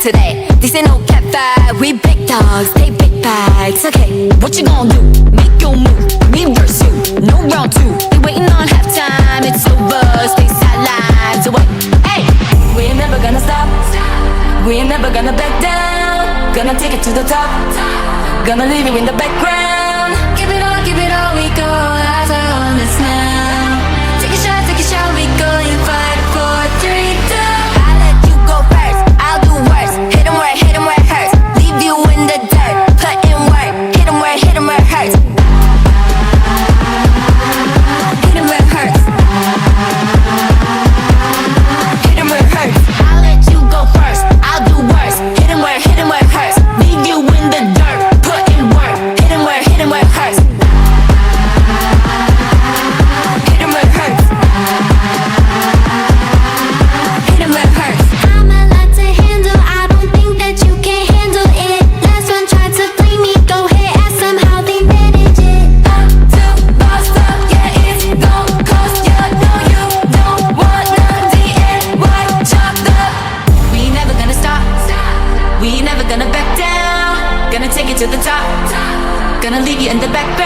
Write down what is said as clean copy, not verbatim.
today. This ain't no cat fight, we big dogs, they big bags. Okay, what you gonna do? Make your move, me versus you, no round two. They waiting on halftime, it's over, stay sidelines away. Hey, we ain't never gonna stop, we ain't never gonna back down. Gonna take it to the top, gonna leave you in the background. Give it all, we go, eyes are on us now. Take a shot, we go in 5, 4, 3, 2. I let you go first, I'll do worse. Hit 'em where it hurts. Leave you in the dirt, put in work. Hit 'em where it hurts. Hit 'em where it hurts. Hit 'em where it hurts. I'll let you go first, I'll do worse. Hit 'em where it hurts. Leave you in the dirt, put in work. Hit 'em where it hurts. Hit 'em where it hurts. Hit 'em where it hurts. I'm a lot to handle, I don't think that you can handle it. Last one tried to play me, go ahead, ask them how they manage it. Up to bossed up, yeah, it's gon' cost ya. No, you don't want none. DNY chopped up. We ain't never gonna stop, we ain't never gonna back down. Gonna take it to the top, gonna leave you in the background.